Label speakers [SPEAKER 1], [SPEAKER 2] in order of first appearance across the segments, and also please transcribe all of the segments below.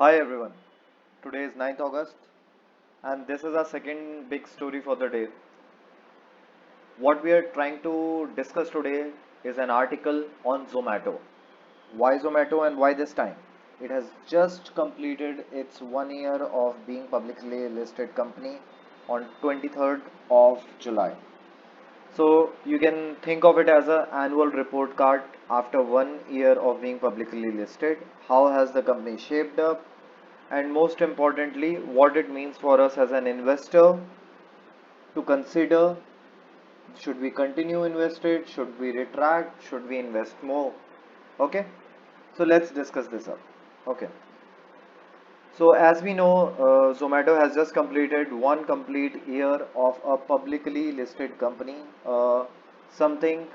[SPEAKER 1] Hi everyone. Today is 9th August and this is our second big story for the day. What we are trying to discuss today is an article on Zomato. Why Zomato and why this time? It has just completed its 1 year of being publicly listed company on 23rd of July. So you can think of it as an annual report card after 1 year of being publicly listed. How has the company shaped up? And most importantly, what it means for us as an investor to consider: should we continue invested, should we retract, should we invest more? Okay, so let's discuss this up. Okay, so as we know, Zomato has just completed 1 complete year of a publicly listed company, something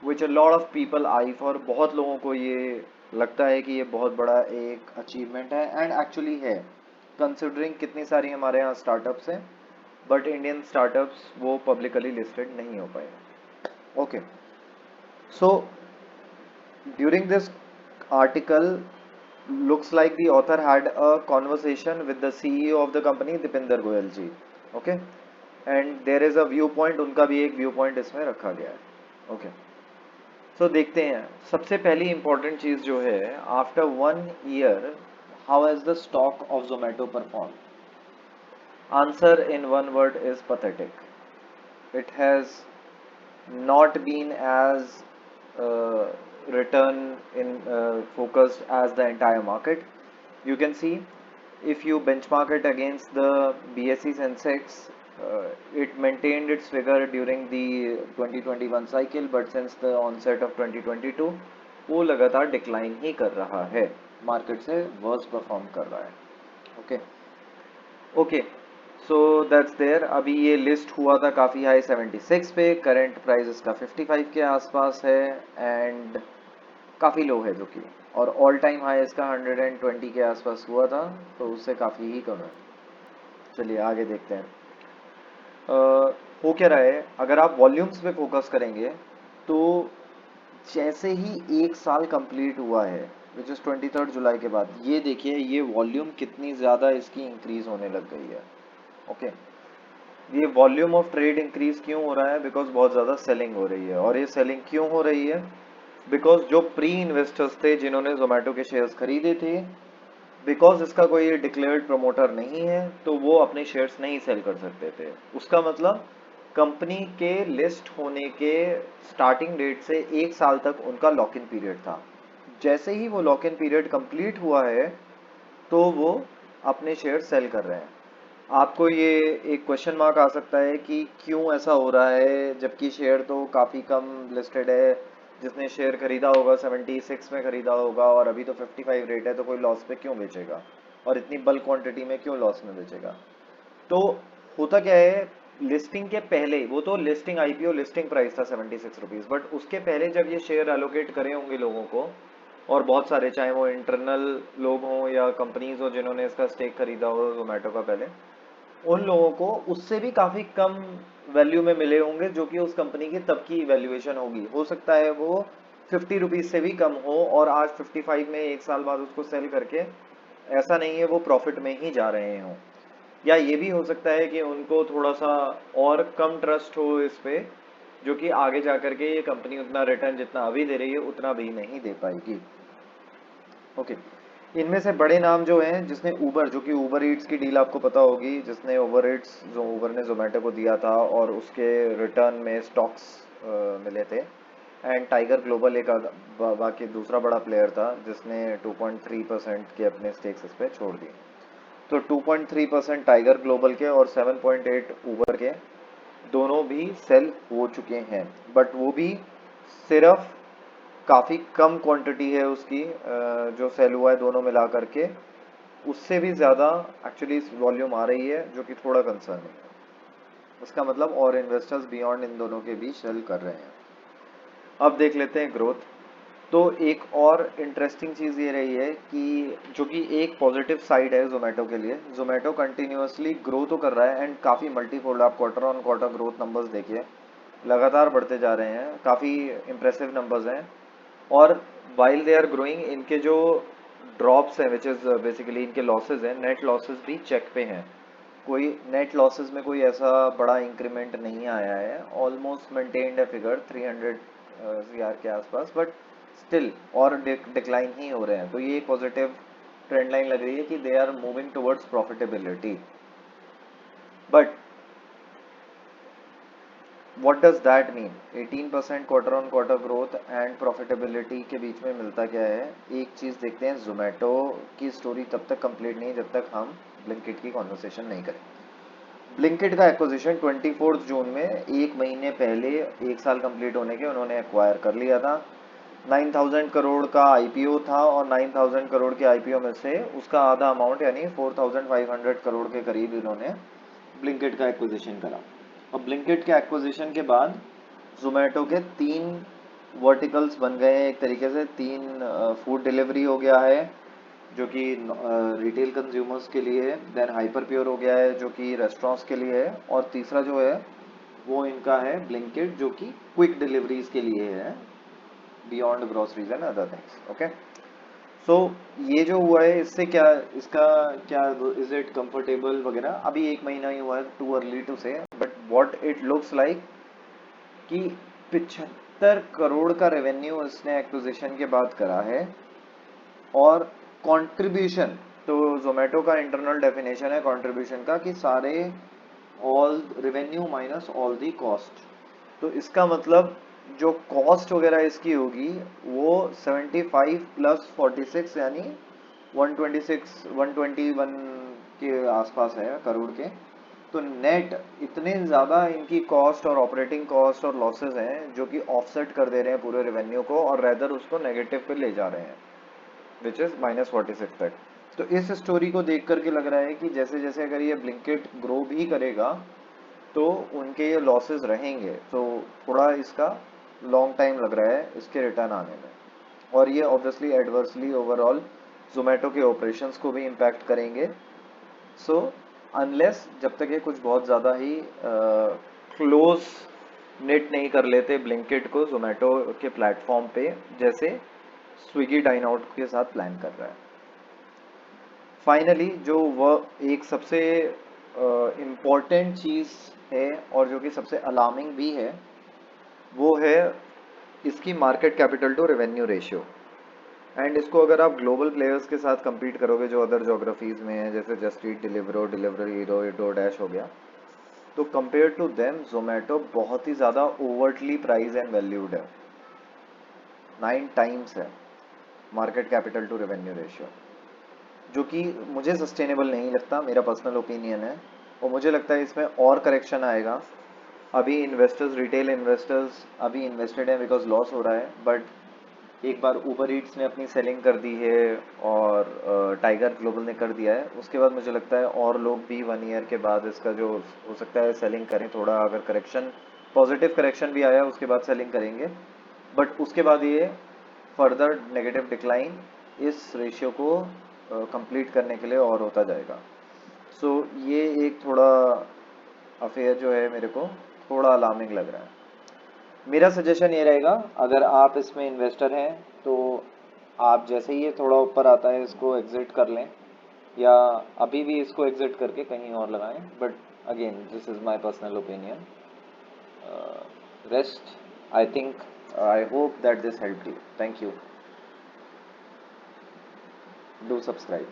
[SPEAKER 1] which a lot of people eye for. बहुत लोगों को ये लगता है कि ये बहुत बड़ा एक अचीवमेंट है एंड एक्चुअली है, कंसिडरिंग कितनी सारी हमारे यहाँ स्टार्टअप्स हैं बट इंडियन स्टार्टअप्स वो पब्लिकली लिस्टेड नहीं हो पाए. Okay, so during this article, looks like the author had a conversation with the CEO of the company, Dipinder Goyal ji. Okay, and there is a viewpoint, उनका भी एक viewpoint इसमें रखा गया है. Okay, so देखते हैं. सबसे पहली important चीज़ जो है, after 1 year, how has the stock of Zomato performed? Answer in one word is pathetic. It has not been as uh, return in focused as the entire market. You can see if you benchmark it against the BSE Sensex, it maintained its figure during the 2021 cycle, but since the onset of 2022 वो लगातार decline ही कर रहा है, market से verse perform कर रहा है. Okay okay, so that's there. अभी ये लिस्ट हुआ था काफ़ी हाई 76 पे, करंट प्राइस इसका 55 के आसपास है एंड काफ़ी लो है जो कि, और ऑल टाइम हाई इसका 120 के आसपास हुआ था, तो उससे काफ़ी ही कम है. चलिए आगे देखते हैं. हो क्या रहा है, अगर आप वॉल्यूम्स पे फोकस करेंगे तो जैसे ही 1 साल कंप्लीट हुआ है विच इज़ 23 जुलाई के बाद, ये देखिए ये वॉल्यूम कितनी ज़्यादा इसकी इंक्रीज होने लग गई है. ओके, ये वॉल्यूम ऑफ ट्रेड इंक्रीज क्यों हो रहा है? बिकॉज बहुत ज़्यादा सेलिंग हो रही है. और ये सेलिंग क्यों हो रही है? बिकॉज जो प्री इन्वेस्टर्स थे जिन्होंने जोमेटो के शेयर्स खरीदे थे, बिकॉज इसका कोई डिक्लेयर्ड प्रमोटर नहीं है तो वो अपने शेयर्स नहीं सेल कर सकते थे. उसका मतलब कंपनी के लिस्ट होने के स्टार्टिंग डेट से 1 साल तक उनका लॉक इन पीरियड था. जैसे ही वो लॉक इन पीरियड कंप्लीट हुआ है तो वो अपने शेयर सेल कर रहे हैं. आपको ये एक क्वेश्चन मार्क आ सकता है कि क्यों ऐसा हो रहा है जबकि शेयर तो काफ़ी कम लिस्टेड है. जिसने शेयर खरीदा होगा 76 में खरीदा होगा और अभी तो 55 रेट है, तो कोई लॉस पे क्यों बेचेगा और इतनी बल्क क्वांटिटी में क्यों लॉस में बेचेगा? तो होता क्या है, लिस्टिंग के पहले, वो तो लिस्टिंग आईपीओ लिस्टिंग प्राइस था 76 रुपीज़, बट उसके पहले जब ये शेयर एलोकेट करे होंगे लोगों को, और बहुत सारे, चाहे वो इंटरनल लोग हों या कंपनीज हो जिन्होंने इसका स्टेक खरीदा हो जोमेटो का पहले, उन लोगों को उससे भी काफ़ी कम वैल्यू में मिले होंगे जो कि उस कंपनी की तब की वैल्यूएशन होगी. हो सकता है वो 50 रुपीज़ से भी कम हो और आज 55 में 1 साल बाद उसको सेल करके, ऐसा नहीं है वो प्रॉफिट में ही जा रहे हों. या ये भी हो सकता है कि उनको थोड़ा सा और कम ट्रस्ट हो इस पे, जो कि आगे जा करके ये कंपनी उतना रिटर्न जितना अभी दे रही है उतना भी नहीं दे पाएगी. ओके, इनमें से बड़े नाम जो हैं, जिसने ऊबर, जो कि ऊबर ईट्स की डील आपको पता होगी, जिसने ऊबर ईट्स, जो ऊबर ने जोमेटो को दिया था और उसके रिटर्न में स्टॉक्स मिले थे. एंड टाइगर ग्लोबल एक बाकी दूसरा बड़ा प्लेयर था जिसने 2.3% के अपने स्टेक्स इस पे छोड़ दिए. तो 2.3% टाइगर ग्लोबल के और 7.8 ऊबर के दोनों भी सेल हो चुके हैं, बट वो भी सिर्फ काफ़ी कम क्वांटिटी है उसकी जो सेल हुआ है दोनों मिला करके. उससे भी ज़्यादा एक्चुअली वॉल्यूम आ रही है जो कि थोड़ा कंसर्न है. इसका मतलब और इन्वेस्टर्स बियॉन्ड इन दोनों के बीच सेल कर रहे हैं. अब देख लेते हैं ग्रोथ. तो एक और इंटरेस्टिंग चीज़ ये रही है कि जो कि एक पॉजिटिव साइड है जोमेटो के लिए, जोमेटो कंटिन्यूसली ग्रो तो कर रहा है एंड काफ़ी मल्टीफोल्ड. आप quarter on quarter growth numbers देखिए, लगातार बढ़ते जा रहे हैं, काफ़ी इम्प्रेसिव नंबर्स हैं. और वाइल दे आर ग्रोइंग, इनके जो ड्रॉप्स हैं विच इज़ बेसिकली इनके लॉसेज हैं, नेट लॉसेज भी चेक पे हैं। कोई नेट लॉसेज में कोई ऐसा बड़ा इंक्रीमेंट नहीं आया है, ऑलमोस्ट मेंटेन्ड है फिगर 300 CR के आसपास, बट स्टिल और डिक्लाइन ही हो रहे हैं। तो ये पॉजिटिव ट्रेंड लाइन लग रही है कि they are moving towards profitability. But what does that mean? 18% quarter on quarter growth and profitability के बीच में मिलता क्या है? एक चीज़ देखते हैं, जोमेटो की स्टोरी तब तक कंप्लीट नहीं जब तक हम ब्लिंकिट की कॉन्वर्सेशन नहीं करें। ब्लिंकिट का एक्विजिशन 24 जून में, एक महीने पहले, एक साल कंप्लीट होने के उन्होंने एक्वायर कर लिया था। 9000 करोड़ का आईपीओ था और 9000 करोड़ के आईपीओ में से उसका आधा अमाउंट यानी 4500 करोड़ के करीब इन्होंने ब्लिंकिट का एक्विजिशन करा। और ब्लिंकिट के एक्विजिशन के बाद जोमेटो के 3 वर्टिकल्स बन गए हैं एक तरीके से। 3 फूड डिलीवरी हो गया है जो कि रिटेल कंज्यूमर्स के लिए है, देन हाइपर प्योर हो गया है जो कि रेस्टोरेंट्स के लिए है, और तीसरा जो है वो इनका है ब्लिंकिट जो कि क्विक डिलीवरीज के लिए है, beyond groceries and other things. Okay, so ये जो हुआ है इससे क्या, इसका क्या, इज इट कंफर्टेबल वगैरह, अभी एक महीना ही हुआ है, टू अर्ली टू से, but what it looks like कि 75 करोड़ का रेवेन्यू इसने एक्विजिशन के बाद करा है। और कंट्रीब्यूशन, तो जोमेटो का इंटरनल डेफिनेशन है कंट्रीब्यूशन का कि सारे all revenue minus all the cost. तो इसका मतलब जो कॉस्ट वगैरह इसकी होगी वो 75 प्लस 46 यानी 126 121 के आसपास है करोड़ के। तो नेट इतने ज़्यादा इनकी कॉस्ट और ऑपरेटिंग कॉस्ट और लॉसेज हैं जो कि ऑफसेट कर दे रहे हैं पूरे रेवेन्यू को, और रेदर उसको नेगेटिव पे ले जा रहे हैं विच इज़ -46 तक। तो इस स्टोरी को देख करके लग रहा है कि जैसे जैसे अगर ये ब्लिंकिट ग्रो भी करेगा तो उनके ये लॉसेस रहेंगे, तो थोड़ा इसका लॉन्ग टाइम लग रहा है इसके रिटर्न आने में। और ये ऑब्वियसली एडवर्सली ओवरऑल जोमेटो के ऑपरेशंस को भी इम्पैक्ट करेंगे। सो अनलेस, जब तक ये कुछ बहुत ज़्यादा ही क्लोज नेट नहीं कर लेते ब्लिंकिट को जोमेटो के प्लेटफॉर्म पे, जैसे स्विगी डाइन आउट के साथ प्लान कर रहा है। फाइनली जो वह एक सबसे इम्पॉर्टेंट चीज़ है और जो कि सबसे अलार्मिंग भी है वो है इसकी market capital to revenue ratio. And इसको अगर आप ग्लोबल प्लेयर्स के साथ compete करोगे जो अदर जोग्राफीज में है, जैसे Just Eat, Deliveroo, Delivery Hero, DoorDash हो गया, तो कंपेयर टू देम जोमेटो बहुत ही ज़्यादा ओवर्टली प्राइस एंड वैल्यूड है। 9 टाइम्स है market capital to revenue ratio, जो कि मुझे सस्टेनेबल नहीं लगता, मेरा पर्सनल ओपिनियन है। और मुझे लगता है इसमें और करेक्शन आएगा। अभी इन्वेस्टर्स, रिटेल इन्वेस्टर्स अभी इन्वेस्टेड हैं बिकॉज लॉस हो रहा है, बट एक बार ऊबर ईट्स ने अपनी सेलिंग कर दी है और टाइगर ग्लोबल ने कर दिया है, उसके बाद मुझे लगता है और लोग भी 1 ईयर के बाद इसका जो हो सकता है सेलिंग करें। थोड़ा अगर करेक्शन, पॉजिटिव करेक्शन भी आया उसके बाद सेलिंग करेंगे, बट उसके बाद ये फर्दर नेगेटिव डिक्लाइन इस रेशियो को कंप्लीट करने के लिए और होता जाएगा। सो ये एक थोड़ा अफेयर जो है मेरे को थोड़ा अलार्मिंग लग रहा है। मेरा सजेशन ये रहेगा, अगर आप इसमें इन्वेस्टर हैं तो आप जैसे ही ये थोड़ा ऊपर आता है इसको एग्जिट कर लें, या अभी भी इसको एग्जिट करके कहीं और लगाएं। But again this is my personal opinion. Rest, I think, I hope that this help you. Thank you, do subscribe.